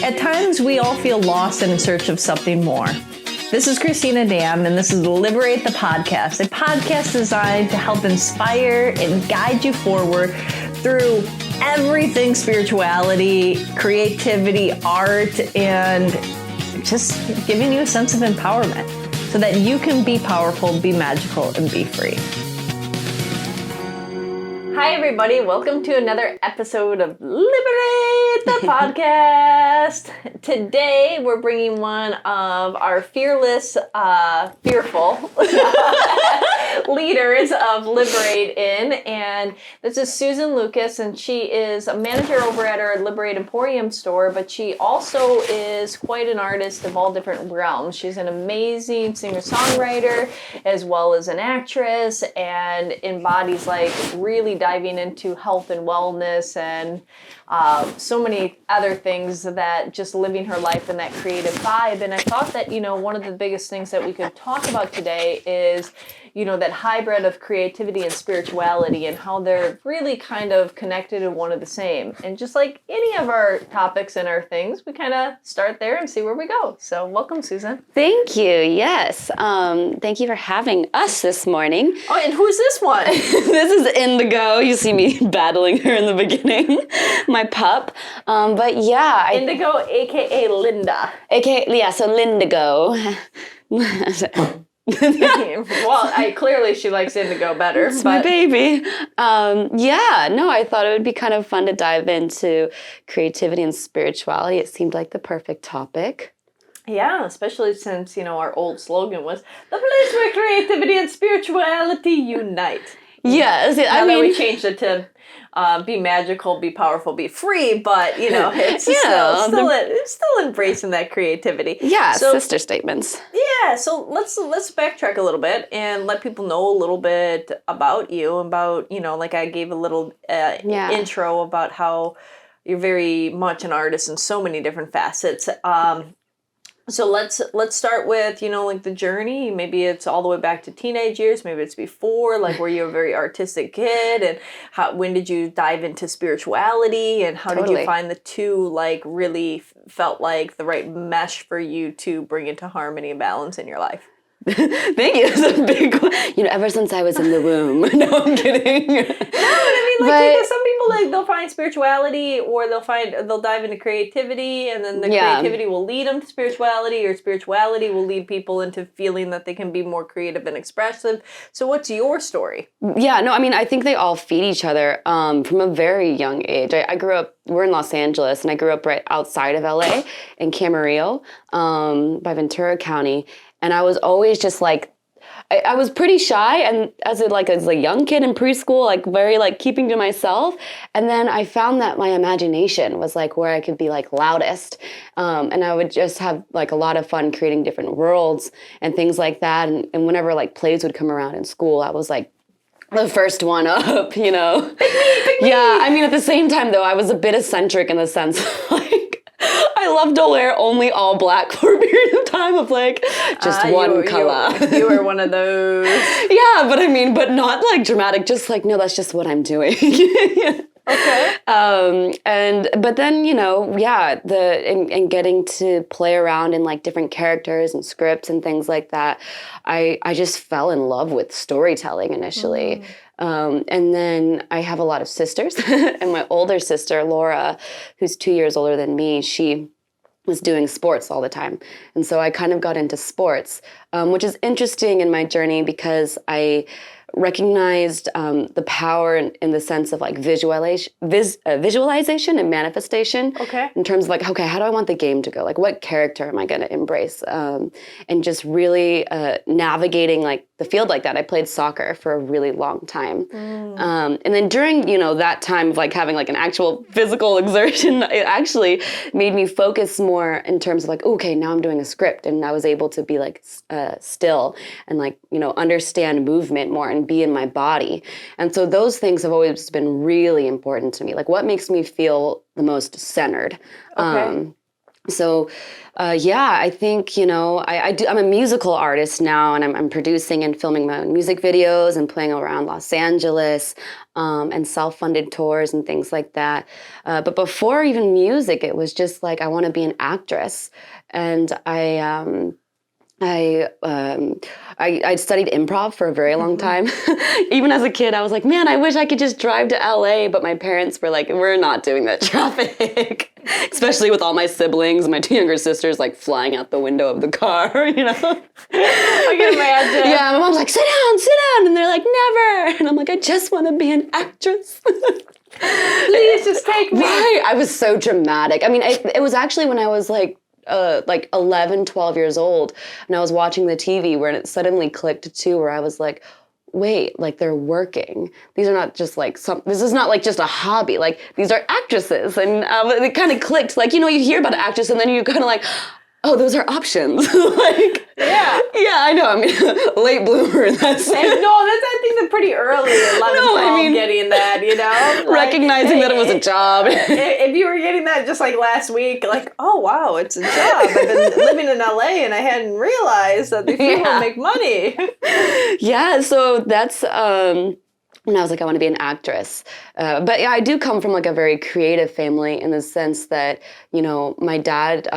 At times, we all feel lost and in search of something more. This is Cristina Dam, and this is Liberate the Podcast, a podcast designed to help inspire and guide you forward through everything spirituality, creativity, art, and just giving you a sense of empowerment so that you can be powerful, be magical, and be free. Hi, everybody. Welcome to another episode of Liberate the Podcast. Today, we're bringing one of our fearless, fearful leaders of Liberate in, and this is Suzen Lucas, and she is a manager over at our Liberate Emporium store, but she also is quite an artist of all different realms. She's an amazing singer-songwriter, as well as an actress, and embodies like really diving into health and wellness and so many other things that just living her life in that creative vibe. And I thought that, one of the biggest things that we could talk about today is, that hybrid of creativity and spirituality and how they're really kind of connected and one of the same. And just like any of our topics and our things, we kind of start there and see where we go. So welcome, Suzen. Thank you. Yes. Thank you for having us this morning. Oh, and who's this one? This is Indigo. You see me battling her in the beginning. My pup. But yeah. Indigo, a.k.a. Linda. So Lindigo. Well, clearly she likes Indigo better. It's my baby. I thought it would be kind of fun to dive into creativity and spirituality. It seemed like the perfect topic. Yeah, especially since, our old slogan was, the place where creativity and spirituality unite. Yes. Now that we changed it to be magical, be powerful, be free, but, it's still embracing that creativity. Yeah, so, sister statements. Yeah, so let's backtrack a little bit and let people know a little bit about you, about, like I gave a little intro about how you're very much an artist in so many different facets. So let's start with, like the journey. Maybe it's all the way back to teenage years. Maybe it's before, like were you a very artistic kid? And when did you dive into spirituality? And how did you find the two, like, really felt like the right mesh for you to bring into harmony and balance in your life? Thank you. It's a big one. Ever since I was in the womb. No, I'm kidding. No, I mean, because some people, they'll find spirituality or they'll dive into creativity, and then the creativity will lead them to spirituality, or spirituality will lead people into feeling that they can be more creative and expressive. So what's your story? Yeah, no, I mean, I think they all feed each other from a very young age. I grew up, we're in Los Angeles, and I grew up right outside of LA in Camarillo by Ventura County. And I was always just I was pretty shy, and as a young kid in preschool, very keeping to myself. And then I found that my imagination was where I could be loudest. And I would just have a lot of fun creating different worlds and things like that. And whenever plays would come around in school, I was the first one up, Pick me. Yeah, I mean, at the same time though, I was a bit eccentric in the sense I loved to wear only all black for a period of time of just one color. You were one of those. Yeah, but not dramatic, just no, that's just what I'm doing. Okay. But then, and getting to play around in different characters and scripts and things like that, I just fell in love with storytelling initially. And then I have a lot of sisters, and my older sister, Laura, who's 2 years older than me, she was doing sports all the time. And so I kind of got into sports, which is interesting in my journey because I recognized the power in the sense of visualization and manifestation. Okay. In terms of okay, how do I want the game to go? What character am I going to embrace? And just really navigating the field like that. I played soccer for a really long time. And then during, that time of having an actual physical exertion, it actually made me focus more in terms of okay, now I'm doing a script, and I was able to be still and understand movement more and be in my body. And so those things have always been really important to me. What makes me feel the most centered. Okay. So, I think, I'm a musical artist now, and I'm producing and filming my own music videos and playing around Los Angeles, and self-funded tours and things like that. But before even music, it was just like, I want to be an actress. And I studied improv for a very long time. Even as a kid, I was like, man, I wish I could just drive to LA. But my parents were like, we're not doing that traffic. Especially with all my siblings, my 2 younger sisters like flying out the window of the car, I can imagine. Yeah, my mom's like, sit down. And they're like, never. And I'm like, I just want to be an actress. Please just take me. Right. I was so dramatic. I mean, it was actually when I was like 11, 12 years old, and I was watching the TV where it suddenly clicked too, where I was like, wait, like they're working. These are not just like this is not like just a hobby. Like these are actresses. And it kind of clicked. Like, you hear about an actress and then you're kind of like, oh, those are options. Yeah, I know. I mean, late bloomer in that sense. I think they're pretty early. 11, 12, getting that, recognizing that it was a job. If you were getting that just like last week, like, oh wow, it's a job. I've been living in LA and I hadn't realized that these people make money. Yeah, so that's when I was like, I want to be an actress. But yeah, I do come from like a very creative family in the sense that, my dad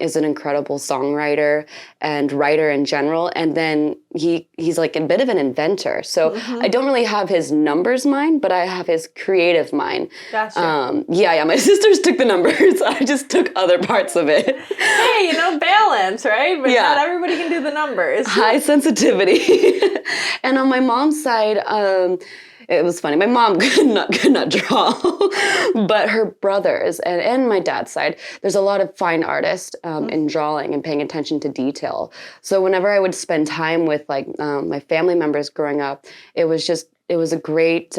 is an incredible songwriter and writer in general. And then he's like a bit of an inventor. So I don't really have his numbers mind, but I have his creative mind. Gotcha. My sisters took the numbers. I just took other parts of it. Hey, balance, right? But not everybody can do the numbers. High sensitivity. And on my mom's side, it was funny. My mom could not draw, but her brothers and my dad's side, there's a lot of fine artists in drawing and paying attention to detail. So whenever I would spend time with like my family members growing up, it was a great,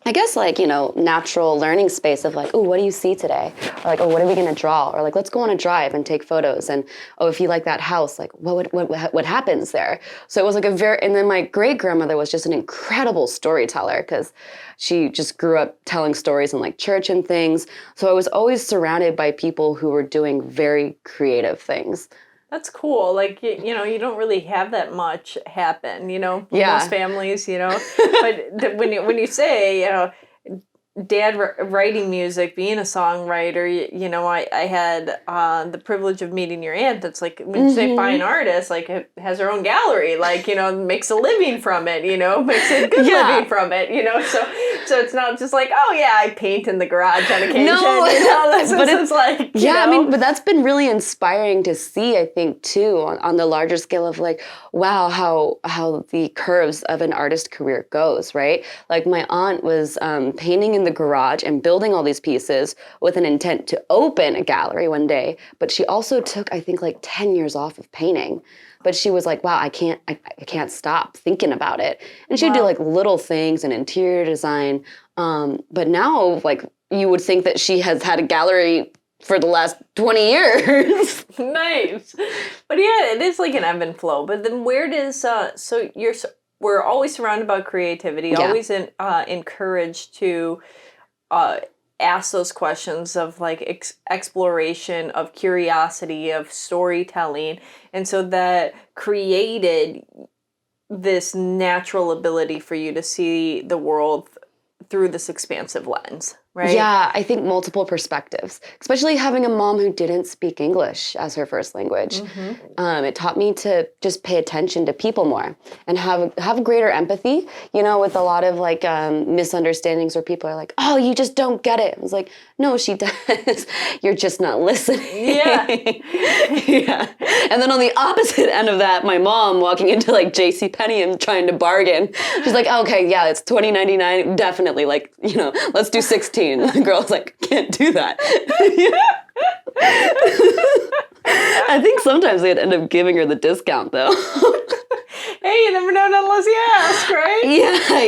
I guess like, natural learning space of like, oh, what do you see today? Or like, oh, what are we going to draw? Or like, let's go on a drive and take photos. And, oh, if you like that house, like what happens there? So it was like and then my great grandmother was just an incredible storyteller because she just grew up telling stories in like church and things. So I was always surrounded by people who were doing very creative things. That's cool. Like, you don't really have that much happen, most families, but when you say, dad writing music, being a songwriter, I had the privilege of meeting your aunt. That's like, when you say fine artist, like has her own gallery, like, makes a living from it, makes a good living from it, so it's not just like, oh yeah, I paint in the garage on occasion. No, but it's like, I mean, but that's been really inspiring to see, I think, too, on the larger scale of like, wow, how the curves of an artist career goes, right? Like my aunt was painting in the garage and building all these pieces with an intent to open a gallery one day, but she also took, I think, like 10 years off of painting. But she was like, wow, I can't stop thinking about it. And she'd do like little things and interior design. But now, like, you would think that she has had a gallery for the last 20 years. Nice. But yeah, it is like an ebb and flow. But then where does, we're always surrounded by creativity, always encouraged to ask those questions of like exploration, of curiosity, of storytelling. And so that created this natural ability for you to see the world through this expansive lens, right? Yeah, I think multiple perspectives, especially having a mom who didn't speak English as her first language. It taught me to just pay attention to people more and have greater empathy, with a lot of like misunderstandings where people are like, oh, you just don't get it. I was like, no, she does. You're just not listening. Yeah. Yeah. And then on the opposite end of that, my mom walking into like JCPenney and trying to bargain. She's like, okay, yeah, it's $20.99. Definitely, like, let's do 16. The girl's like, can't do that. I think sometimes they'd end up giving her the discount, though. Hey, you never know unless you ask, right?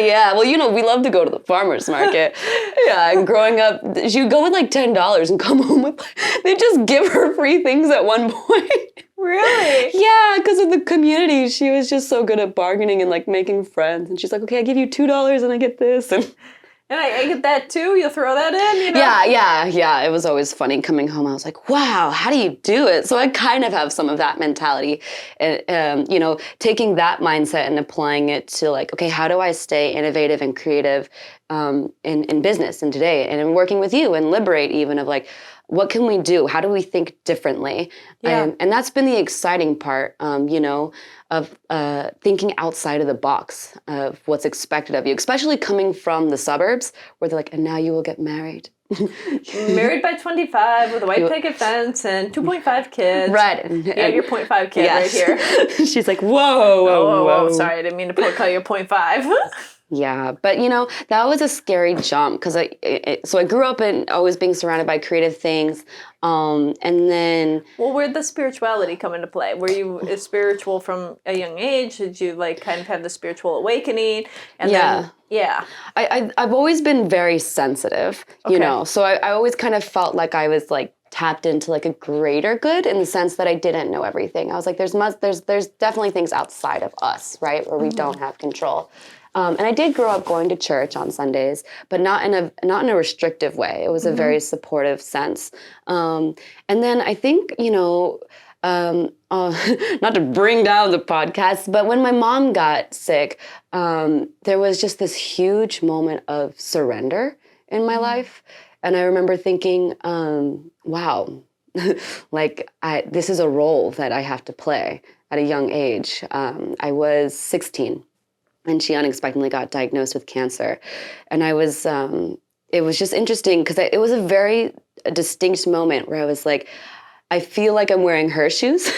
Yeah. Well, we love to go to the farmer's market. Yeah, and growing up, she would go with like $10 and come home with, they'd just give her free things at one point. Really? Yeah, because of the community. She was just so good at bargaining and like making friends. And she's like, okay, I give you $2 and I get this. And And I get that too. You'll throw that in, you know? Yeah. It was always funny coming home. I was like, wow, how do you do it? So I kind of have some of that mentality, and taking that mindset and applying it to like, okay, how do I stay innovative and creative in business and today, and in working with you and Liberate, even of like, what can we do? How do we think differently? Yeah. And that's been the exciting part, of thinking outside of the box of what's expected of you, especially coming from the suburbs where they're like, and now you will get married. Married by 25 with a white picket fence and 2.5 kids. Right. Yeah, your 0.5 kid right here. She's like, whoa. Sorry, I didn't mean to call you a 0.5. Yeah, but that was a scary jump because so I grew up in always being surrounded by creative things, and then. Well, where'd the spirituality come into play? Were you spiritual from a young age? Did you like kind of have the spiritual awakening? And then, I've always been very sensitive, so I always kind of felt like I was like tapped into like a greater good in the sense that I didn't know everything. I was like, there's definitely things outside of us, right, where we don't have control. And I did grow up going to church on Sundays, but not in a restrictive way. It was a very supportive sense. And then I think, not to bring down the podcast, but when my mom got sick, there was just this huge moment of surrender in my life. And I remember thinking, wow, like this is a role that I have to play at a young age. I was 16. And she unexpectedly got diagnosed with cancer. And it was just interesting because it was a very distinct moment where I was like, I feel like I'm wearing her shoes,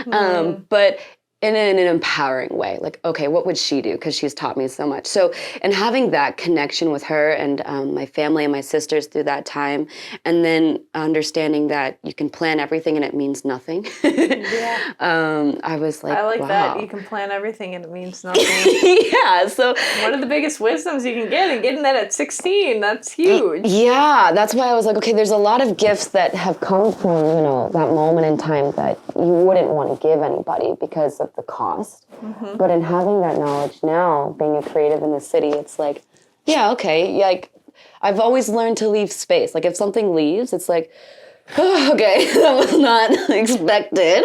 but in an empowering way. Like, okay, what would she do? Because she's taught me so much. So, and having that connection with her and my family and my sisters through that time, and then understanding that you can plan everything and it means nothing. I was like, I like wow. that. You can plan everything and it means nothing. Yeah. So one of the biggest wisdoms you can get, and getting that at 16, that's huge. Yeah. That's why I was like, okay, there's a lot of gifts that have come from, that moment in time that you wouldn't want to give anybody because of the cost. But in having that knowledge now, being a creative in the city, it's like, yeah, okay. Like I've always learned to leave space. Like if something leaves, it's like, oh, okay, that was not expected.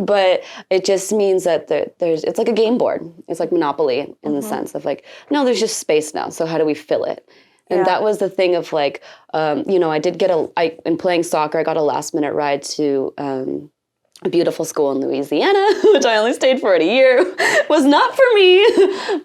But it just means that it's like a game board. It's like Monopoly in the sense of like, no, there's just space now. So how do we fill it? And that was the thing of like, I did get in playing soccer, I got a last minute ride to a beautiful school in Louisiana, which I only stayed for a year. It was not for me,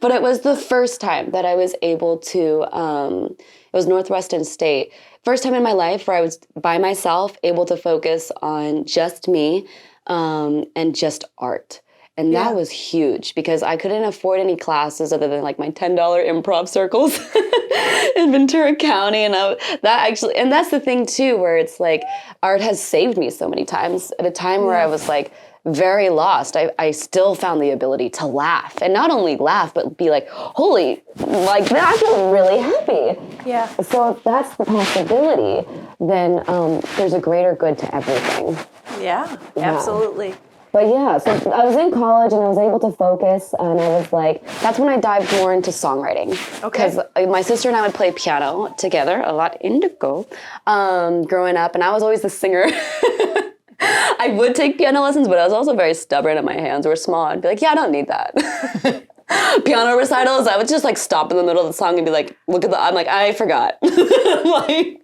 but it was the first time that I was able to, it was Northwestern State. First time in my life where I was by myself, able to focus on just me and just art. And that was huge because I couldn't afford any classes other than like my $10 improv circles in Ventura County. And that's the thing too, where it's like art has saved me so many times at a time where I was like very lost. I still found the ability to laugh, and not only laugh, but be like, holy, like that, I feel really happy. Yeah. So if that's the possibility, then there's a greater good to everything. Yeah, absolutely. But yeah, so I was in college and I was able to focus, and I was like, that's when I dived more into songwriting. Okay. Because my sister and I would play piano together, a lot indigo, growing up, and I was always the singer. I would take piano lessons, but I was also very stubborn and my hands were small. I'd be like, yeah, I don't need that. Piano recitals, I would just like stop in the middle of the song and be like, I'm like, I forgot. Like,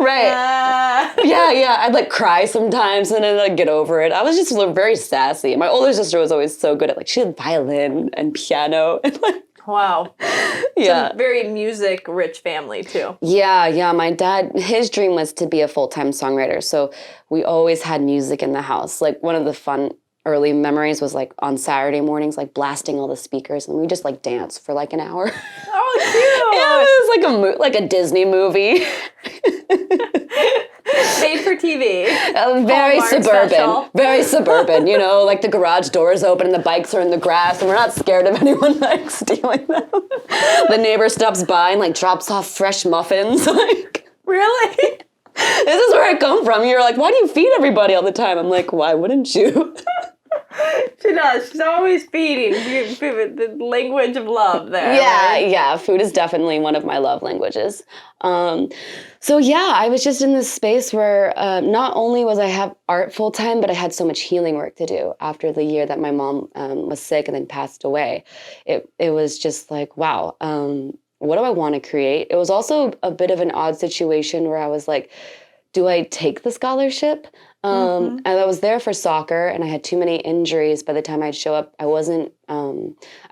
right. Yeah. I'd like cry sometimes and then I'd get over it. I was just very sassy. My older sister was always so good at like, she had violin and piano and like. Wow. Yeah. It's a very music-rich family, too. Yeah. My dad, his dream was to be a full-time songwriter. So we always had music in the house. Like one of the fun early memories was like on Saturday mornings, like blasting all the speakers, and we just like dance for like an hour. Oh, cute! Yeah, it was like a Disney movie. Made for TV. Very Hallmark suburban. special. Very suburban, like the garage doors open and the bikes are in the grass and we're not scared of anyone like stealing them. The neighbor stops by and like drops off fresh muffins. Like, really? This is where I come from. You're like, why do you feed everybody all the time? I'm like, why wouldn't you? She does. She's always feeding. The language of love there. Yeah, right? yeah. Food is definitely one of my love languages. So yeah, I was just in this space where not only was I have art full time, but I had so much healing work to do after the year that my mom was sick and then passed away. It was just like, wow, what do I want to create? It was also a bit of an odd situation where I was like, do I take the scholarship? And I was there for soccer, and I had too many injuries. By the time I'd show up, I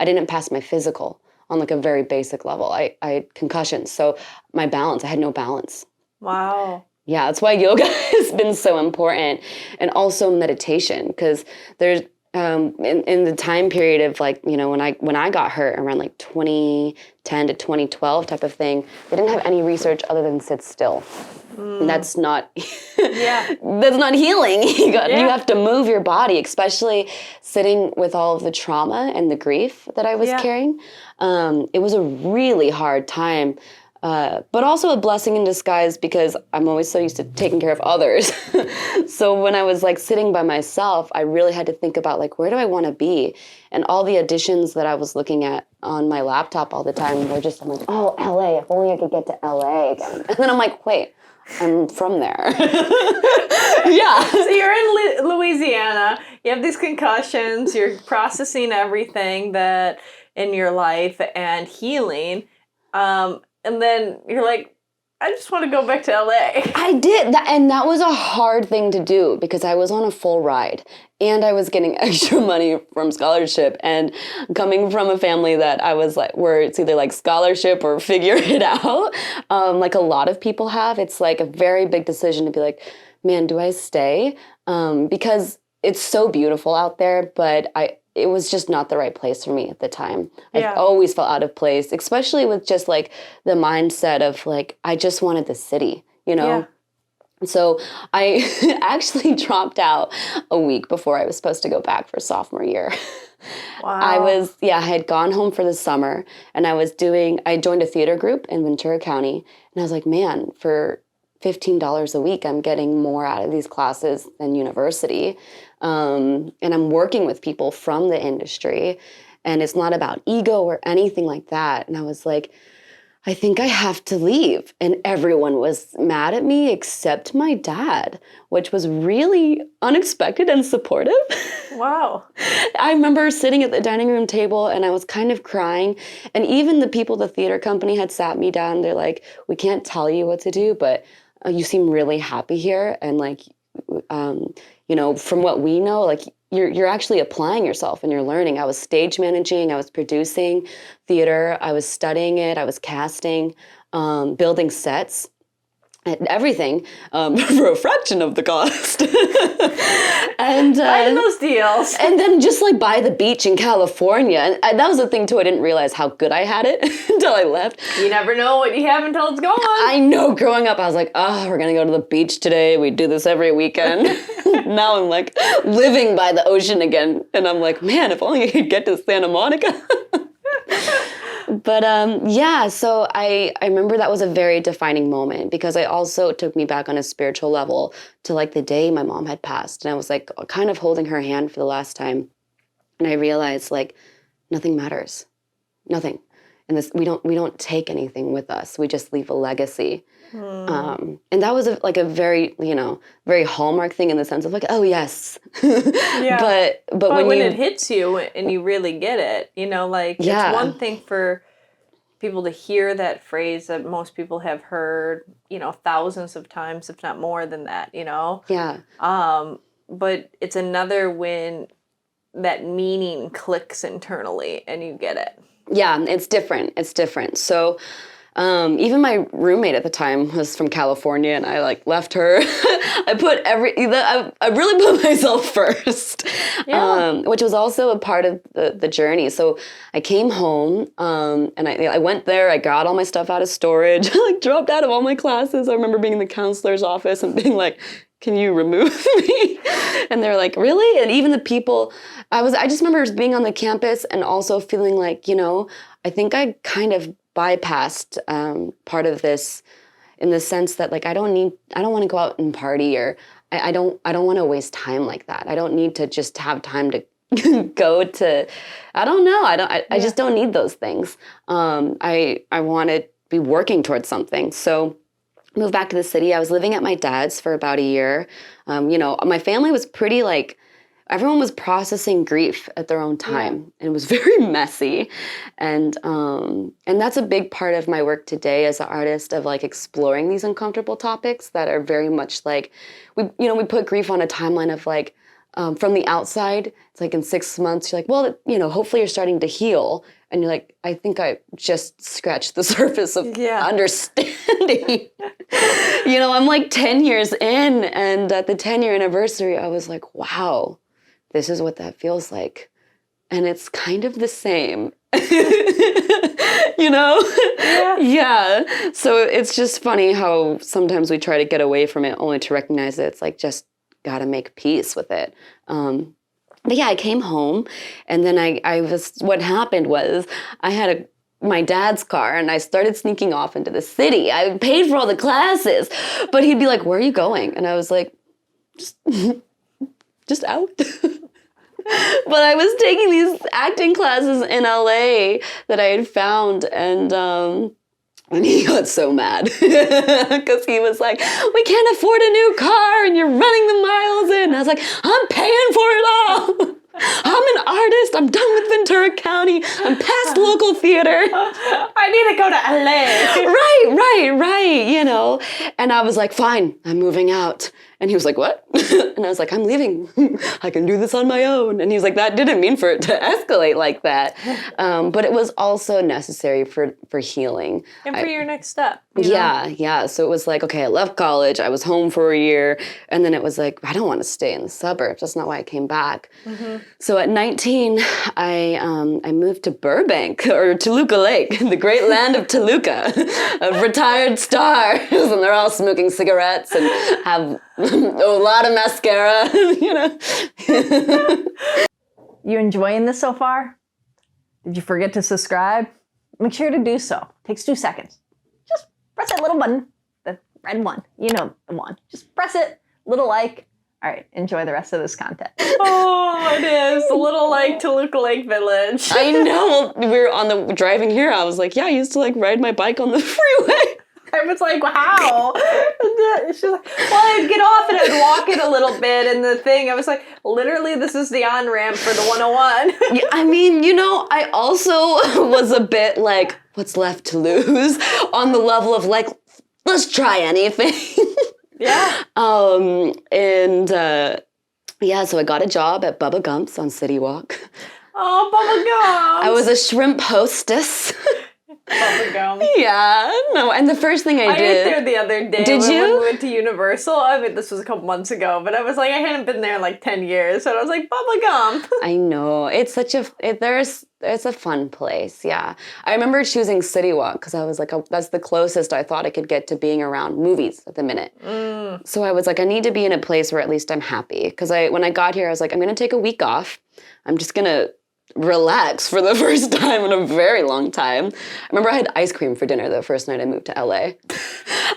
didn't pass my physical on like a very basic level. I had concussions, so I had no balance. Wow. Yeah, that's why yoga has been so important, and also meditation, because there's in the time period of like, you know, when I got hurt around like 2010 to 2012 type of thing, they didn't have any research other than sit still. And that's not that's not healing. You have to move your body, especially sitting with all of the trauma and the grief that I was carrying. It was a really hard time. But also a blessing in disguise, because I'm always so used to taking care of others. So when I was like sitting by myself, I really had to think about like, where do I want to be? And all the additions that I was looking at on my laptop all the time were just, I'm like, oh, LA, if only I could get to LA again. And then I'm like, wait, I'm from there. Yeah. So you're in Louisiana, you have these concussions, you're processing everything that in your life and healing. And then you're like, I just want to go back to LA. I did. And that was a hard thing to do, because I was on a full ride and I was getting extra money from scholarship, and coming from a family that I was like, where it's either like scholarship or figure it out. Like a lot of people have, it's like a very big decision to be like, man, do I stay? Because it's so beautiful out there, but it was just not the right place for me at the time. I always felt out of place, especially with just like the mindset of like, I just wanted the city, you know? Yeah. So I actually dropped out a week before I was supposed to go back for sophomore year. Wow. I had gone home for the summer, and I joined a theater group in Ventura County, and I was like, man, for $15 a week, I'm getting more out of these classes than university. And I'm working with people from the industry, and it's not about ego or anything like that. And I was like, I think I have to leave. And everyone was mad at me except my dad, which was really unexpected and supportive. Wow. I remember sitting at the dining room table, and I was kind of crying. And even the people, the theater company had sat me down. They're like, we can't tell you what to do, but you seem really happy here. And like, you know, from what we know, like you're actually applying yourself and you're learning. I was stage managing, I was producing theater, I was studying it, I was casting, building sets, and everything for a fraction of the cost. And finding those deals. And then just like by the beach in California. And that was the thing too, I didn't realize how good I had it until I left. You never know what you have until it's gone. I know, growing up I was like, oh, we're gonna go to the beach today. We do this every weekend. Now I'm like living by the ocean again. And I'm like, man, if only I could get to Santa Monica. But so I remember that was a very defining moment, because it took me back on a spiritual level to like the day my mom had passed. And I was like kind of holding her hand for the last time. And I realized like nothing matters. Nothing. And we don't take anything with us. We just leave a legacy. And that was a very, very hallmark thing in the sense of like, oh yes. Yeah. But when it hits you and you really get it, it's one thing for people to hear that phrase that most people have heard, thousands of times, if not more than that, Yeah. But it's another when that meaning clicks internally and you get it. Yeah, it's different. So even my roommate at the time was from California, and I like left her. I really put myself first, which was also a part of the journey. So I came home, and I went there. I got all my stuff out of storage. I like dropped out of all my classes. I remember being in the counselor's office and being like, can you remove me? And they're like, really? And even the people, I just remember being on the campus and also feeling like, I think I kind of bypassed part of this in the sense that like I don't want to go out and party, or I don't want to waste time like that. I don't need to just have time to go to, I don't know. I just don't need those things. I want to be working towards something. So moved back to the city. I was living at my dad's for about a year. My family was pretty everyone was processing grief at their own time, and it was very messy. And that's a big part of my work today as an artist, of exploring these uncomfortable topics that are very much we put grief on a timeline of from the outside. It's in 6 months, you're well, hopefully you're starting to heal. And you're I think I just scratched the surface of understanding. I'm 10 years in, and at the 10-year anniversary, I was wow, this is what that feels like. And it's kind of the same. Yeah. So it's just funny how sometimes we try to get away from it only to recognize that it's just gotta make peace with it. But yeah, I came home, and then what happened was I had my dad's car, and I started sneaking off into the city. I paid for all the classes, but he'd be like, "Where are you going?" And I was like, just out. But I was taking these acting classes in LA that I had found, and he got so mad because he was like, "We can't afford a new car and you're running the miles in." And I was like, "I'm paying for it all. I'm an artist. I'm done with Ventura County. I'm past local theater. I need to go to LA." Right. And I was like, "Fine, I'm moving out." And he was like, "What?" And I was like, "I'm leaving. I can do this on my own." And he was like, "That didn't mean for it to escalate like that." But it was also necessary for healing. And for your next step. Yeah. So it was okay, I left college. I was home for a year. And then it was I don't want to stay in the suburbs. That's not why I came back. Mm-hmm. So at 19, I moved to Burbank, or Toluca Lake, the great land of Toluca, of retired stars. And they're all smoking cigarettes and have a lot of mascara, You enjoying this so far? Did you forget to subscribe? Make sure to do so. Takes 2 seconds. Just press that little button, the red one. The one. Just press it, little like. All right, enjoy the rest of this content. Oh, it is. A little Toluca Lake Village. I know. We were on the driving here. I was like, yeah, I used to ride my bike on the freeway. I was like, wow. She's like, well, I'd get off and I'd walk it a little bit, and the thing, I was like, literally, this is the on-ramp for the 101. Yeah, I mean, I also was a bit what's left to lose, on the level of let's try anything. Yeah. So I got a job at Bubba Gump's on City Walk. Oh, Bubba Gump's. I was a shrimp hostess. Bubba Gump. Yeah, no, and the first thing I did... I ate there the other day. Did you? When we went to Universal. I mean, this was a couple months ago, but I was I hadn't been there in 10 years, so I was like, Bubba Gump. I know. It's such it's a fun place, yeah. I remember choosing City Walk because I was that's the closest I thought I could get to being around movies at the minute. Mm. So I was I need to be in a place where at least I'm happy. Because when I got here, I was I'm going to take a week off. I'm just going to relax for the first time in a very long time. I remember I had ice cream for dinner the first night I moved to LA.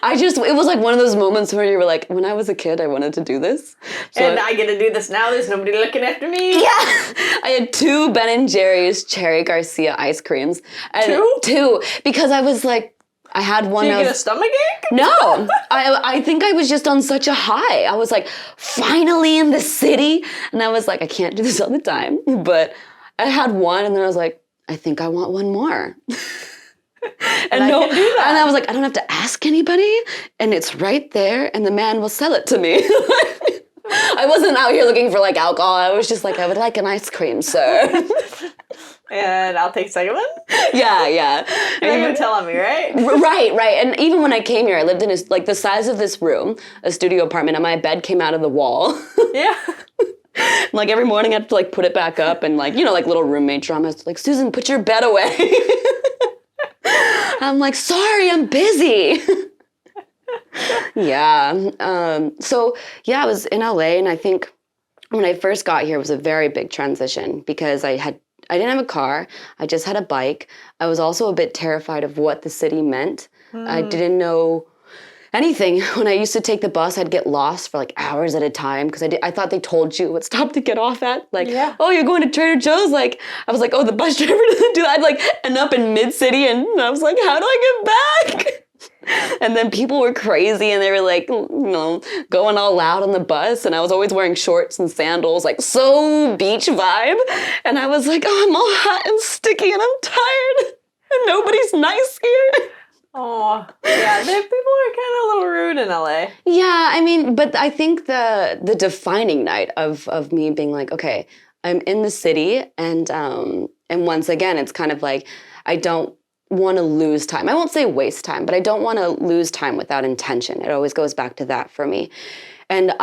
It was one of those moments where you were when I was a kid, I wanted to do this. So and I get to do this now. There's nobody looking after me. Yeah. I had 2 Ben & Jerry's Cherry Garcia ice creams. And 2? Because I was I had one. Did you get a stomachache? No, I think I was just on such a high. I was finally in the city. And I was I can't do this all the time. But I had one, and then I was I think I want one more. And I can do that. And I was I don't have to ask anybody, and it's right there, and the man will sell it to me. I wasn't out here looking for alcohol. I was just I would like an ice cream, sir. And I'll take a second one? Yeah. You're going to tell on me, right? Right. And even when I came here, I lived in the size of this room, a studio apartment, and my bed came out of the wall. Yeah. Every morning I had to put it back up, and little roommate drama. It's Suzen, put your bed away. I'm sorry, I'm busy. Yeah. So yeah, I was in LA, and I think when I first got here, it was a very big transition because I didn't have a car. I just had a bike. I was also a bit terrified of what the city meant. I didn't know anything. When I used to take the bus, I'd get lost for like hours at a time because I thought they told you what stop to get off at. Like, oh, you're going to Trader Joe's? Like, I was like, oh, the bus driver doesn't do that. I'd like end up in mid-city and I was like, how do I get back? And then people were crazy and they were like, going all loud on the bus. And I was always wearing shorts and sandals, like so beach vibe. And I was like, oh, I'm all hot and sticky and I'm tired. And nobody's nice here. Oh, yeah, people are kind of a little rude in LA. Yeah, I mean, but I think the defining night of me being like, okay, I'm in the city and once again, it's kind of like, I don't want to lose time. I won't say waste time, but I don't want to lose time without intention. It always goes back to that for me. And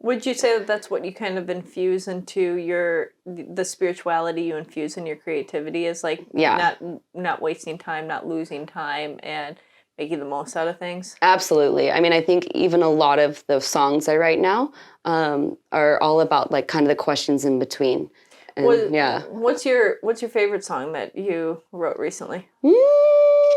would you say that that's what you kind of infuse into the spirituality you infuse in your creativity is like not wasting time, not losing time, and making the most out of things? Absolutely. I mean, I think even a lot of the songs I write now are all about like kind of the questions in between. And, What's your favorite song that you wrote recently?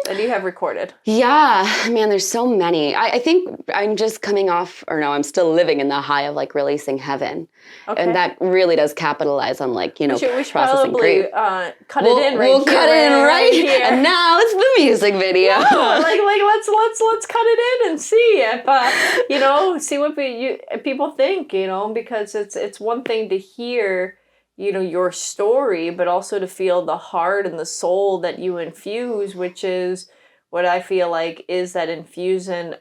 That you have recorded? Yeah, man, there's so many. I think I'm just coming off, I'm still living in the high of like releasing Heaven. Okay. And that really does capitalize on like, we should processing probably grief. Cut it in right here. We'll cut it in right here. And now it's the music video. Yeah, let's cut it in and see if, see what people think, because it's one thing to hear your story, but also to feel the heart and the soul that you infuse, which is what I feel like is that infusion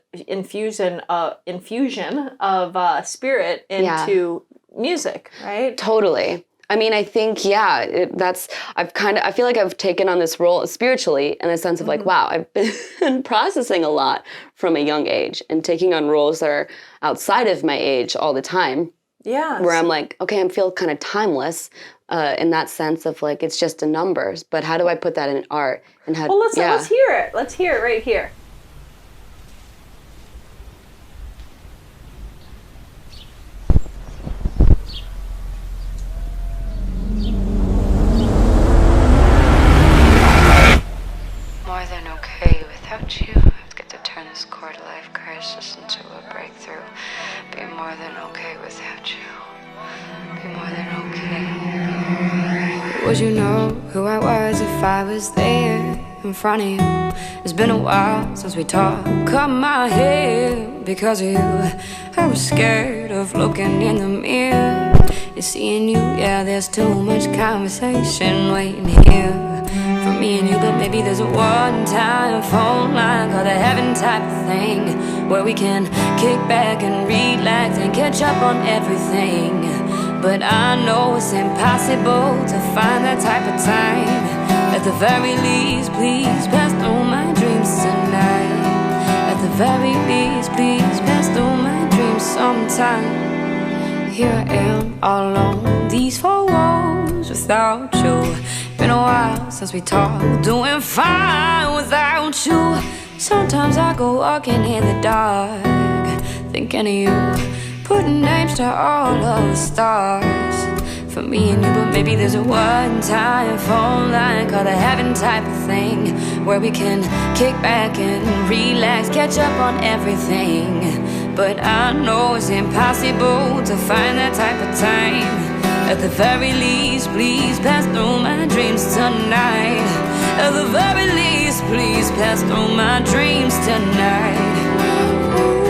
of spirit into music, right? Totally. I mean, I think, I feel like I've taken on this role spiritually in the sense of like, wow, I've been processing a lot from a young age and taking on roles that are outside of my age all the time. Yeah. Where I'm like, okay, I feel kind of timeless in that sense of like, it's just a numbers, but how do I put that in art? And how? Well, let's hear it. Let's hear it right here. More than okay without you. I've got to turn this quarter life crisis into a breakthrough. Be more than okay without you. Be more than okay. Would you know who I was if I was there in front of you? It's been a while since we talked. Cut my hair because of you. I was scared of looking in the mirror. You seeing you, there's too much conversation waiting here for me and you, but maybe there's a one-time phone line called a heaven type of thing where we can kick back and relax and catch up on everything. But I know it's impossible to find that type of time. At the very least, please pass through my dreams tonight. At the very least, please pass through my dreams sometime. Here I am all alone, these four walls without you. Been a while since we talked, doing fine without you. Sometimes I go walking in the dark, thinking of you, putting names to all of the stars for me and you. But maybe there's a one-time phone line called a heaven type of thing where we can kick back and relax, catch up on everything. But I know it's impossible to find that type of time. At the very least, please pass through my dreams tonight. At the very least, please pass through my dreams tonight. Ooh,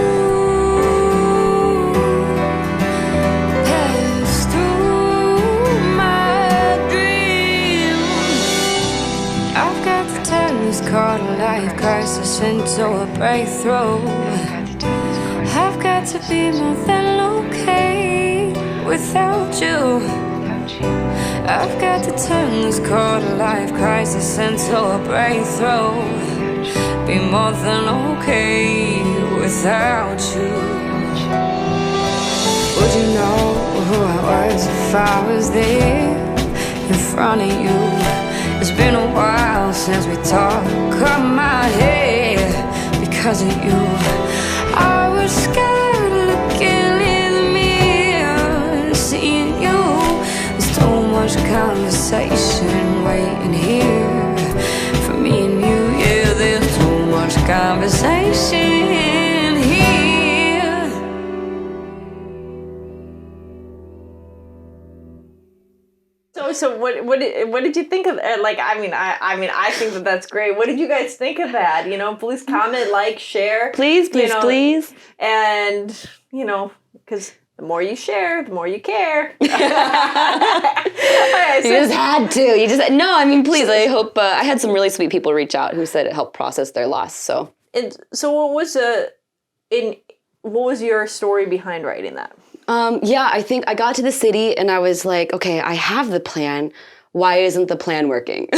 pass through my dreams. I've got to turn this quarter life crisis into a breakthrough. I've got to be more than okay without you. I've got to turn this quarter life crisis into a breakthrough. Be more than okay without you. Would you know who I was if I was there in front of you? It's been a while since we talked. Cut my hair because of you. I was scared looking in the mirror, seeing you. There's too much conversation waiting here for me and you. Yeah, there's too much conversation crashing here. So what did you think of like I mean I think that that's great. What did you guys think of that? Please comment, like, share. Please, please. And because the more you share, the more you care. You just had to. No, I mean, please. I hope I had some really sweet people reach out who said it helped process their loss. So what was your story behind writing that? I think I got to the city and I was like, okay, I have the plan. Why isn't the plan working?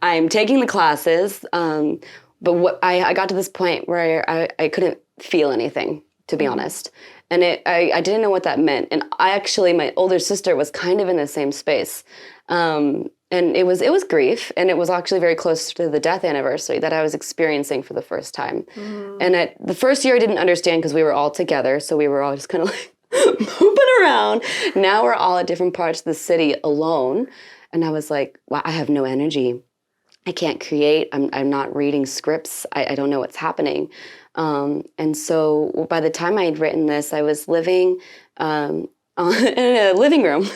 I'm taking the classes, but I got to this point where I couldn't feel anything, to be honest. And I didn't know what that meant. And my older sister was kind of in the same space. And it was grief, and it was actually very close to the death anniversary that I was experiencing for the first time. And the first year I didn't understand because we were all together, so we were all just kind of like moving around. Now we're all at different parts of the city alone, and I was like, wow, I have no energy. I can't create. I'm not reading scripts. I don't know what's happening. And so by the time I had written this, I was living in a living room,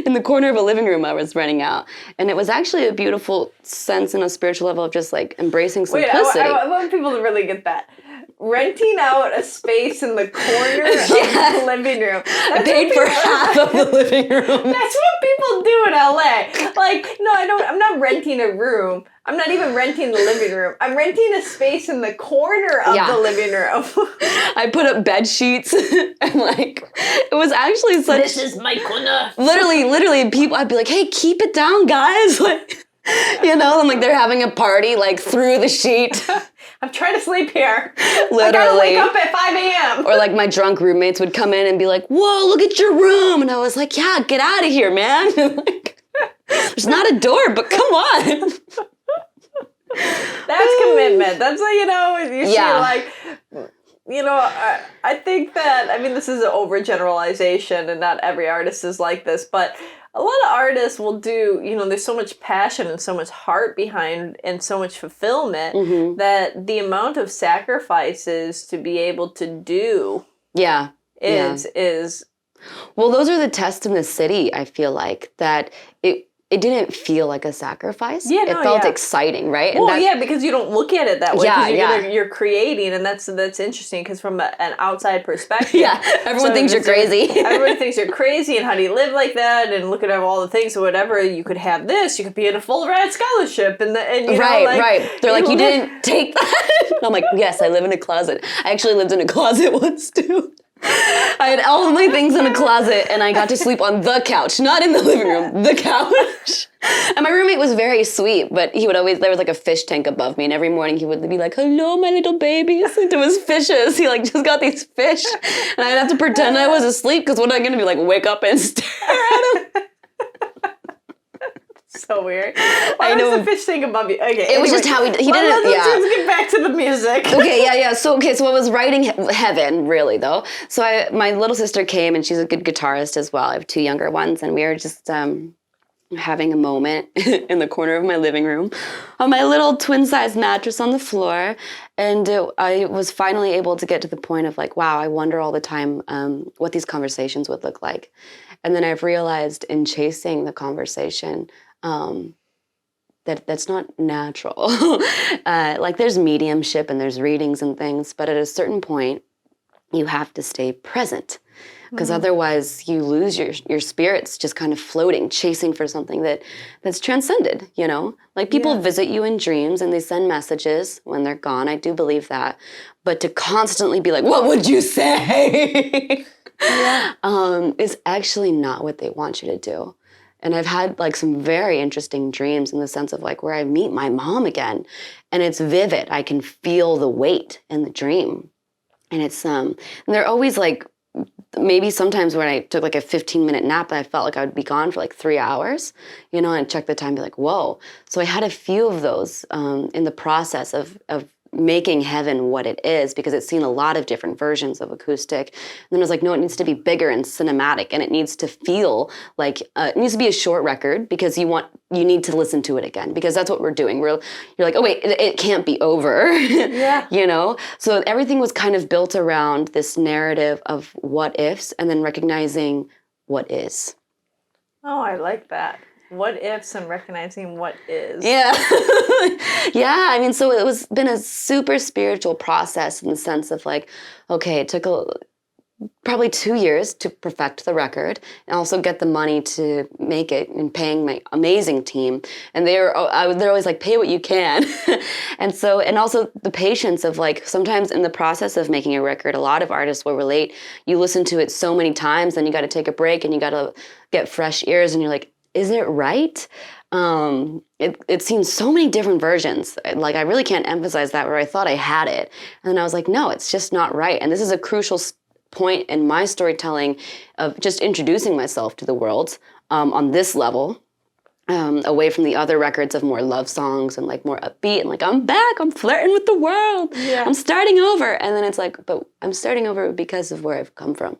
in the corner of a living room I was renting out. And it was actually a beautiful sense and a spiritual level of just like embracing simplicity. Wait, I want people to really get that. Renting out a space in the corner of the living room. I paid for half of the living room. That's what people do in LA. Like, no, I'm not renting a room. I'm not even renting the living room. I'm renting a space in the corner of the living room. I put up bed sheets and like, it was actually such... This is my corner. Literally, people, I'd be like, hey, keep it down, guys. Like, and like they're having a party like through the sheet. I'm trying to sleep here. Literally. I gotta wake up at 5 a.m. Or like my drunk roommates would come in and be like, whoa, look at your room. And I was like, yeah, get out of here, man. Like, there's not a door, but come on. That's commitment. That's you see like, I think that, I mean, this is an overgeneralization and not every artist is like this, but a lot of artists will do, there's so much passion and so much heart behind and so much fulfillment that the amount of sacrifices to be able to do is well, those are the tests in the city, I feel like, that it didn't feel like a sacrifice. Yeah, no, it felt exciting, right? Well, because you don't look at it that way. You're creating, and that's interesting because from an outside perspective, everyone thinks you're crazy. Everyone thinks you're crazy, and how do you live like that? And look at all the things, or whatever. You could have this. You could be in a full ride scholarship, and right. They're like, you didn't take that. And I'm like, yes, I live in a closet. I actually lived in a closet once too. I had all of my things in a closet and I got to sleep on the couch, not in the living room, the couch. And my roommate was very sweet, but he would always, there was like a fish tank above me, and every morning he would be like, hello, my little babies, to his fishes. He like just got these fish and I'd have to pretend I was asleep because what am I going to be like, wake up and stare at him? So weird. Why was the fish thing above you? Okay, it was just how he did it. Let's get back to the music. Okay, So I was writing heaven, really, though. So my little sister came, and she's a good guitarist as well. I have two younger ones, and we were just having a moment in the corner of my living room on my little twin-size mattress on the floor. And I was finally able to get to the point of like, wow, I wonder all the time what these conversations would look like. And then I've realized in chasing the conversation, that's not natural. Like there's mediumship and there's readings and things, but at a certain point, you have to stay present because otherwise you lose your spirits just kind of floating, chasing for something that's transcended, Like people visit you in dreams and they send messages when they're gone. I do believe that. But to constantly be like, what would you say? Is actually not what they want you to do. And I've had like some very interesting dreams in the sense of like where I meet my mom again and it's vivid. I can feel the weight in the dream. And it's, and they're always like, maybe sometimes when I took like a 15-minute nap, I felt like I would be gone for like 3 hours, and check the time and be like, whoa. So I had a few of those in the process of making heaven what it is, because it's seen a lot of different versions of acoustic. And then I was like, no, it needs to be bigger and cinematic, and it needs to feel like it needs to be a short record, because you need to listen to it again, because that's what we're doing. You're like, oh wait, it can't be over. Yeah. You know? So everything was kind of built around this narrative of what ifs, and then recognizing what is. Oh, I like that. What ifs and recognizing what is. Yeah. Yeah, I mean, so it was been a super spiritual process in the sense of like, okay, it took probably 2 years to perfect the record and also get the money to make it, and paying my amazing team. And they're always like, pay what you can. And also the patience of like, sometimes in the process of making a record, a lot of artists will relate. You listen to it so many times, then you got to take a break and you got to get fresh ears, and you're like, is it right? It's seen so many different versions. Like, I really can't emphasize that, where I thought I had it. And then I was like, no, it's just not right. And this is a crucial point in my storytelling of just introducing myself to the world on this level, away from the other records of more love songs and like more upbeat and like, I'm back, I'm flirting with the world. Yeah. I'm starting over. And then it's like, but I'm starting over because of where I've come from.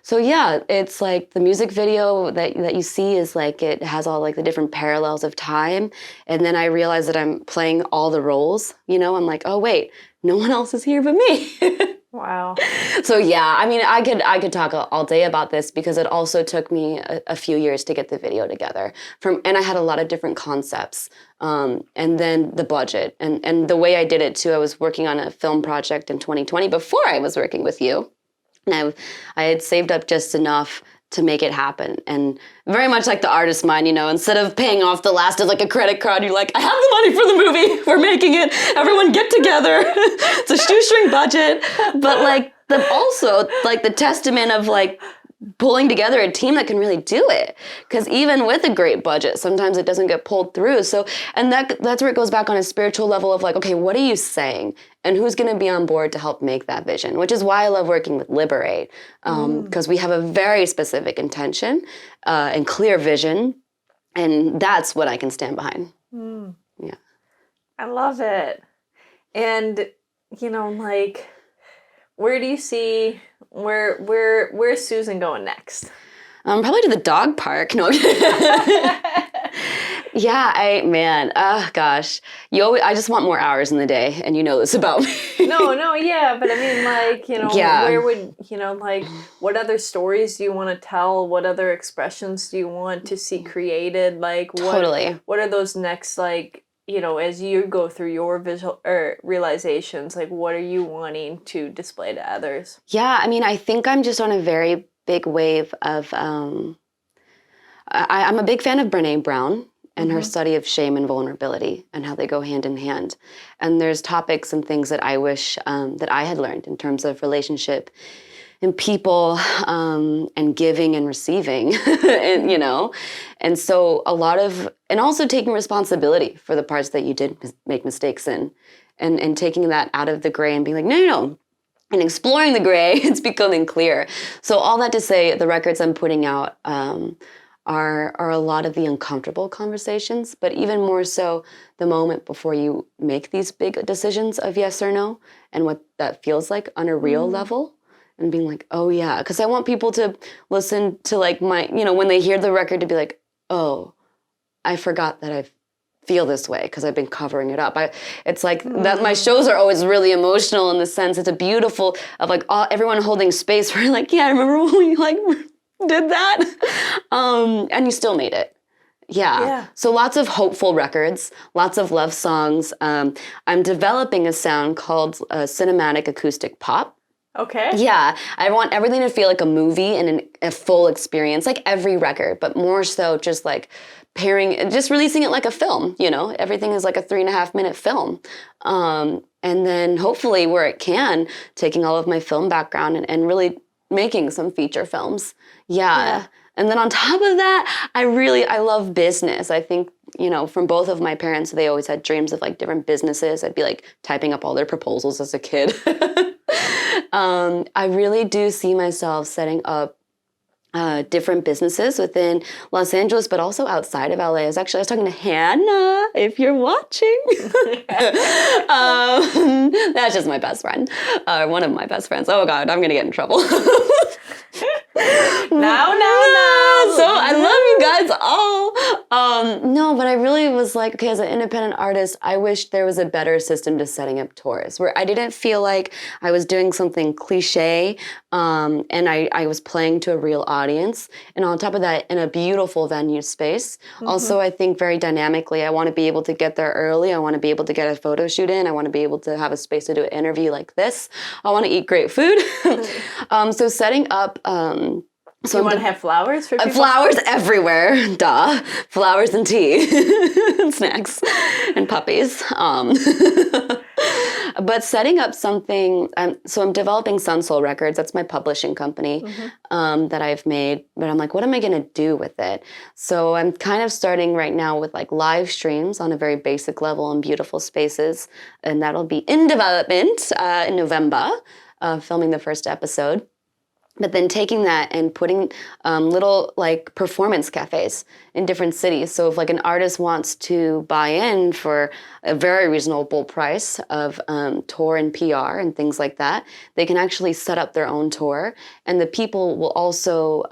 So yeah, it's like the music video that you see is like, it has all like the different parallels of time. And then I realized that I'm playing all the roles, you know, I'm like, oh wait, no one else is here but me. Wow. So yeah, I mean, I could talk all day about this, because it also took me a few years to get the video together. And I had a lot of different concepts, and then the budget and the way I did it too. I was working on a film project in 2020 before I was working with you. And I had saved up just enough to make it happen. And very much like the artist mind, you know, instead of paying off the last of like a credit card, you're like, I have the money for the movie. We're making it. Everyone get together. It's a shoestring budget. But like also like the testament of like pulling together a team that can really do it. Because even with a great budget, sometimes it doesn't get pulled through. So, and that's where it goes back on a spiritual level of like, okay, what are you saying? And who's going to be on board to help make that vision? Which is why I love working with Liberate, because we have a very specific intention and clear vision. And that's what I can stand behind. Yeah. I love it. And, you know, like, where do you see, where's Suzen going next? Probably to the dog park. No. Yeah, gosh. I just want more hours in the day, and you know this about me. No, yeah, but I mean, like, you know, Yeah. where would, you know, like, what other stories do you want to tell? What other expressions do you want to see created? Like, what are those next, like, you know, as you go through your visual or realizations, like, what are you wanting to display to others? Yeah, I mean, I think I'm just on a very big wave of, I'm a big fan of Brené Brown and her study of shame and vulnerability and how they go hand in hand. And there's topics and things that I wish that I had learned in terms of relationship and people and giving and receiving, and, you know. And so and also taking responsibility for the parts that you did make mistakes in, and taking that out of the gray and being like, no. And exploring the gray, it's becoming clear. So all that to say, the records I'm putting out are a lot of the uncomfortable conversations, but even more so the moment before you make these big decisions of yes or no, and what that feels like on a real level, and being like, oh yeah, because I want people to listen to like my, you know, when they hear the record to be like, oh, I forgot that I feel this way because I've been covering it up. It's like that my shows are always really emotional in the sense it's a beautiful of like everyone holding space for like, yeah, I remember when we like did that. And you still made it. Yeah. So lots of hopeful records, lots of love songs. I'm developing a sound called cinematic acoustic pop. Okay. Yeah. I want everything to feel like a movie and a full experience, like every record, but more so just like just releasing it like a film, you know? Everything is like a 3.5-minute film. And then hopefully where it can, taking all of my film background and really making some feature films. Yeah. And then on top of that, I love business. I think, you know, from both of my parents, they always had dreams of like different businesses. I'd be like typing up all their proposals as a kid. I really do see myself setting up different businesses within Los Angeles, but also outside of LA. I was talking to Hannah, if you're watching. That's just my best friend, one of my best friends. Oh God, I'm going to get in trouble. No. So I love you guys all. No, but I really was like, okay, as an independent artist, I wish there was a better system to setting up tours where I didn't feel like I was doing something cliche, and I was playing to a real audience. And on top of that, in a beautiful venue space. Also, I think very dynamically, I want to be able to get there early. I want to be able to get a photo shoot in. I want to be able to have a space to do an interview like this. I want to eat great food. So setting up... So you want to have flowers for people? Flowers everywhere, duh. Flowers and tea, and snacks, and puppies. But setting up something, so I'm developing Sun Soul Records. That's my publishing company that I've made. But I'm like, what am I going to do with it? So I'm kind of starting right now with like live streams on a very basic level in beautiful spaces. And that'll be in development in November, filming the first episode. But then taking that and putting little like performance cafes in different cities. So if like an artist wants to buy in for a very reasonable price of tour and PR and things like that, they can actually set up their own tour. And the people will also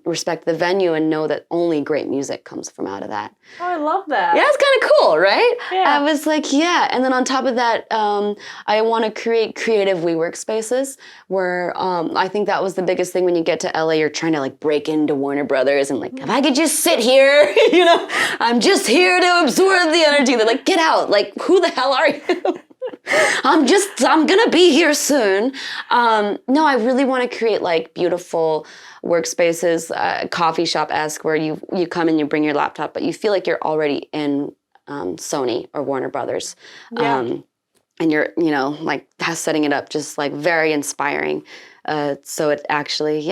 respect the venue and know that only great music comes from out of that. Oh, I love that. Yeah, it's kind of cool, right? Yeah. I was like, yeah. And then on top of that, I want to create creative WeWork spaces where I think that was the biggest thing when you get to LA, you're trying to like break into Warner Brothers and like, if I could just sit here, you know, I'm just here to absorb the energy. They're like, get out. Like, who the hell are you? I'm gonna be here soon. No, I really want to create like beautiful workspaces, coffee shop-esque, where you come and you bring your laptop, but you feel like you're already in Sony or Warner Brothers. Yeah. And you're, you know, like setting it up just like very inspiring. So it actually,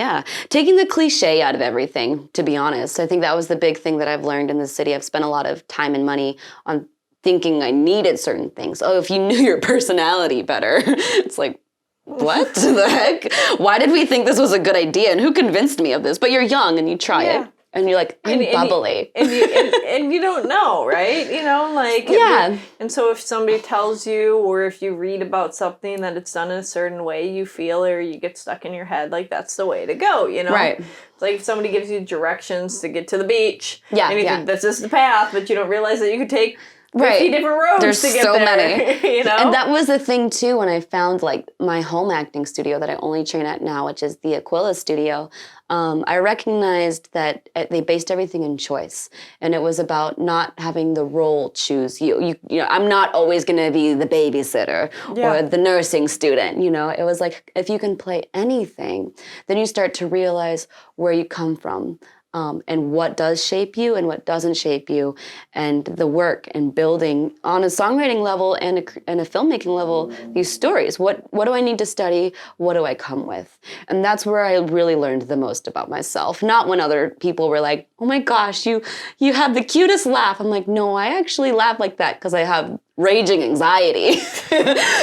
taking the cliche out of everything, to be honest. I think that was the big thing that I've learned in the city. I've spent a lot of time and money on thinking I needed certain things. Oh, if you knew your personality better. It's like, what the heck? Why did we think this was a good idea? And who convinced me of this? But you're young and you try it. And you're like, I'm bubbly. And you don't know, right? You know, like... Yeah. And so if somebody tells you, or if you read about something that it's done in a certain way, you feel or you get stuck in your head, like, that's the way to go, you know? Right. It's like if somebody gives you directions to get to the beach, and you think this is the path, but you don't realize that you could take 50 different roads to get so there. Many. You know? And that was the thing, too, when I found, like, my home acting studio that I only train at now, which is the Aquila Studio. I recognized that they based everything in choice. And it was about not having the role choose you. You know, I'm not always going to be the babysitter or the nursing student, you know. It was like, if you can play anything, then you start to realize where you come from. And what does shape you and what doesn't shape you, and the work and building on a songwriting level and a filmmaking level these stories. What do I need to study? What do I come with? And that's where I really learned the most about myself. Not when other people were like, oh my gosh, you have the cutest laugh. I'm like, no, I actually laugh like that because I have raging anxiety.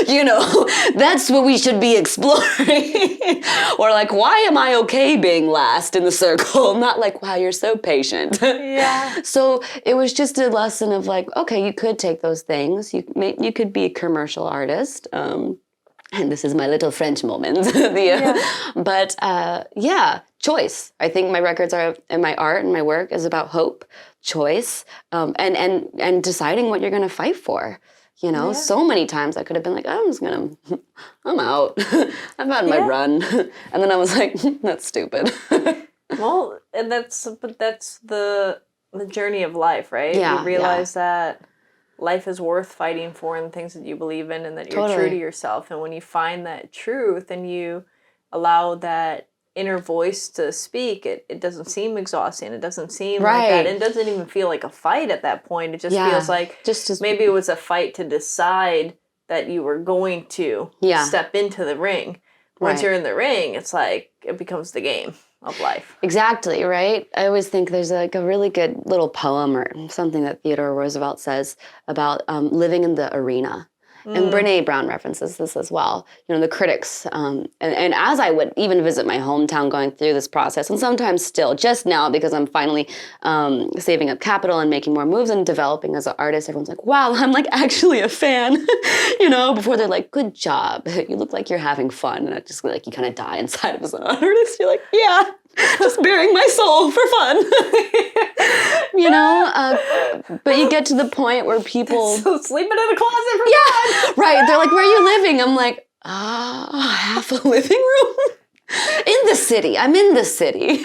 You know, that's what we should be exploring. Or like, why am I okay being last in the circle? Not like, wow, you're so patient. Yeah. So it was just a lesson of like, okay, you could take those things. You could be a commercial artist. And this is my little French moment. But choice. I think my records are, and my art and my work is about hope, choice, and deciding what you're going to fight for. You know, so many times I could have been like, I'm out. I've had my run. And then I was like, that's stupid. Well, and that's the journey of life, right? Yeah, you realize that life is worth fighting for, and things that you believe in, and that you're true to yourself. And when you find that truth and you allow that inner voice to speak, it doesn't seem exhausting. It doesn't seem like that. It doesn't even feel like a fight at that point. It just feels like maybe it was a fight to decide that you were going to step into the ring. Once you're in the ring, it's like it becomes the game of life. Exactly, right? I always think there's like a really good little poem or something that Theodore Roosevelt says about living in the arena. And Brene Brown references this as well. You know, the critics. And as I would even visit my hometown going through this process, and sometimes still, just now because I'm finally saving up capital and making more moves and developing as an artist, everyone's like, wow, I'm like actually a fan. You know, before they're like, good job. You look like you're having fun. And I just like, you kind of die inside of as an artist. You're like, yeah, just bearing my soul for fun. You know, but you get to the point where people... So sleeping in a closet for fun. Right. They're like, where are you living? I'm like, half a living room? In the city. I'm in the city.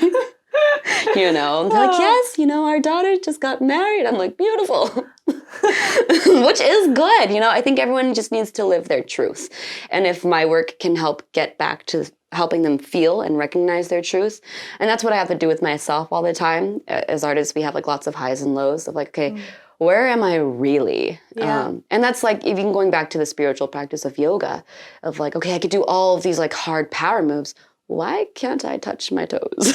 You know, they're like, yes, you know, our daughter just got married. I'm like, beautiful. Which is good. You know, I think everyone just needs to live their truth. And if my work can help get back to helping them feel and recognize their truth. And that's what I have to do with myself all the time. As artists, we have like lots of highs and lows of like, okay, where am I really? Yeah. And that's like even going back to the spiritual practice of yoga, of like, okay, I could do all of these like hard power moves. Why can't I touch my toes?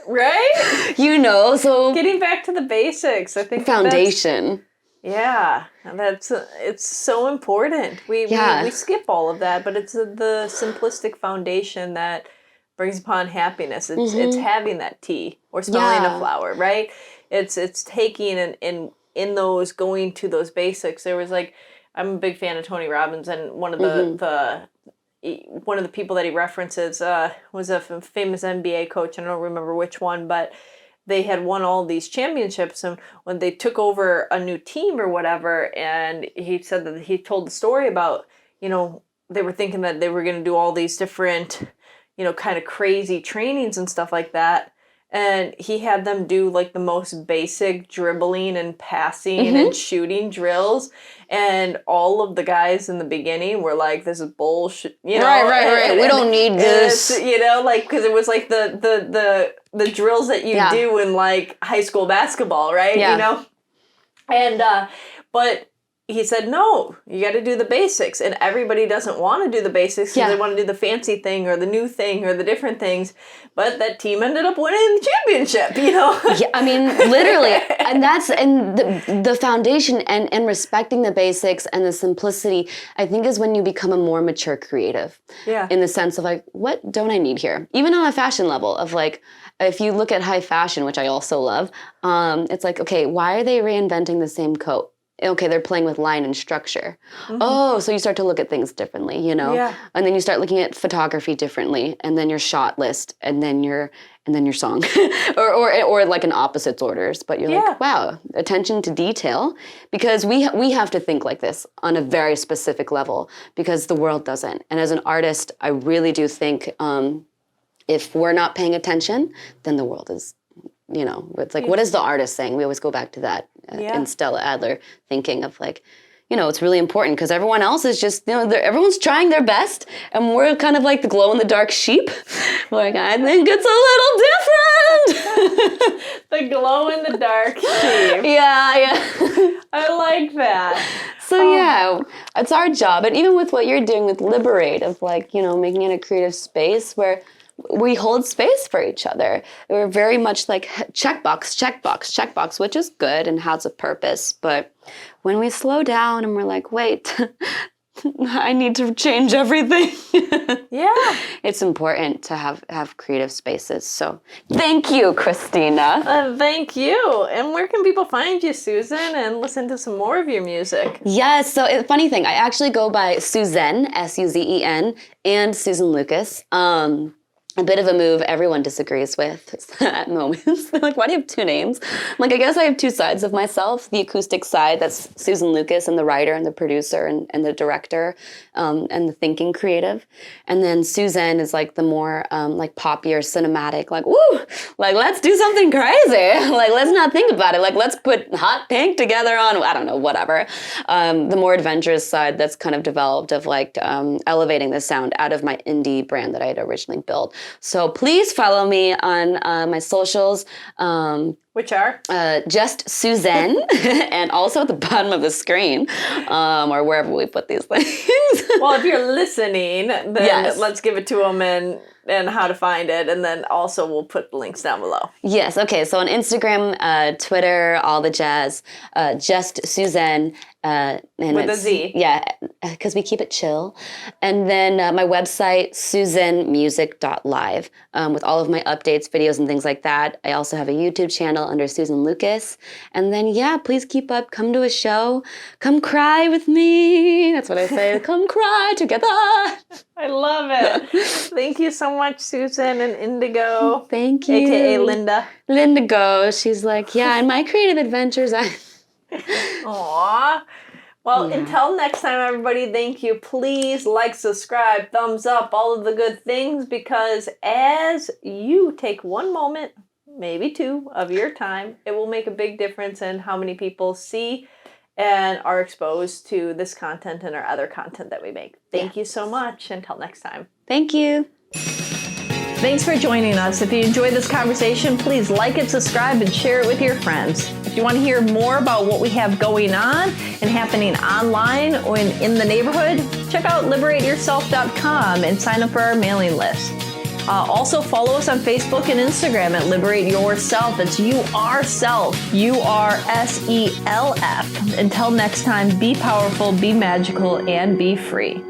Right? You know, so getting back to the basics. I think foundation. It's so important. We skip all of that, but it's the simplistic foundation that brings upon happiness. It's having that tea or smelling a flower, right? It's taking and in those going to those basics. There was like, I'm a big fan of Tony Robbins, and one of the people that he references was a famous NBA coach. I don't remember which one, but they had won all these championships, and when they took over a new team or whatever, and he said that he told the story about, you know, they were thinking that they were going to do all these different, you know, kind of crazy trainings and stuff like that. And he had them do like the most basic dribbling and passing and shooting drills. And all of the guys in the beginning were like, this is bullshit. You know? Right. We don't need this. You know, like, because it was like the drills that you do in like high school basketball, right? Yeah. You know? And, but he said, no, you got to do the basics. And everybody doesn't want to do the basics because they want to do the fancy thing or the new thing or the different things. But that team ended up winning the championship, you know? Yeah, I mean, literally. And that's the foundation and respecting the basics and the simplicity, I think, is when you become a more mature creative. Yeah. In the sense of like, what don't I need here? Even on a fashion level of like, if you look at high fashion, which I also love, it's like, okay, why are they reinventing the same coat? Okay, they're playing with line and structure. Oh, so you start to look at things differently, you know? Yeah. And then you start looking at photography differently, and then your shot list, and then your song. or like in opposites orders. But you're like, wow, attention to detail. Because we have to think like this on a very specific level, because the world doesn't. And as an artist, I really do think if we're not paying attention, then the world is, you know, it's like, what is the artist saying? We always go back to that in Stella Adler thinking of like, you know, it's really important because everyone else is just, you know, everyone's trying their best, and we're kind of like the glow-in-the-dark sheep. Like, I think it's a little different. The glow-in-the-dark sheep. Yeah. I like that. So yeah, it's our job. And even with what you're doing with Liberate, of like, you know, making it a creative space where we hold space for each other. We're very much like checkbox, which is good and has a purpose. But when we slow down and we're like, wait, I need to change everything. Yeah. It's important to have creative spaces. So thank you, Cristina. Thank you. And where can people find you, Susan, and listen to some more of your music? Yes. So funny thing, I actually go by Suzen, Suzen, and Susan Lucas. A bit of a move everyone disagrees with at moments. They're like, why do you have two names? I'm like, I guess I have two sides of myself. The acoustic side, that's Susan Lucas, and the writer and the producer and the director and the thinking creative. And then Suzen is like the more like poppier, cinematic, like, woo, like let's do something crazy. Like, let's not think about it. Like, let's put hot pink together on, I don't know, whatever. The more adventurous side that's kind of developed of like elevating the sound out of my indie brand that I had originally built. So please follow me on my socials. Which are? Just Suzen, and also at the bottom of the screen, or wherever we put these things. Well, if you're listening, then Yes. let's give it to them and how to find it, and then also we'll put links down below. Yes, okay, so on Instagram, Twitter, all the jazz, Just Suzen. And With a it's- Z. Yeah, because we keep it chill. And then my website, suzenmusic.live, with all of my updates, videos, and things like that. I also have a YouTube channel under Susan Lucas. And then, yeah, please keep up. Come to a show. Come cry with me. That's what I say. Come cry together. I love it. Thank you so much, Susan and Indigo. Thank you. AKA Linda. Linda Go. She's like, yeah, in my creative adventures, Aww. Well, until next time, everybody, thank you. Please like, subscribe, thumbs up, all of the good things, because as you take one moment, maybe two, of your time, it will make a big difference in how many people see and are exposed to this content and our other content that we make. Thank you so much. Until next time. Thank you. Thanks for joining us. If you enjoyed this conversation, please like it, subscribe, and share it with your friends. If you want to hear more about what we have going on and happening online or in the neighborhood, check out liberateyourself.com and sign up for our mailing list. Also, follow us on Facebook and Instagram at Liberate Yourself. It's You Are Self, URSELF. Until next time, be powerful, be magical, and be free.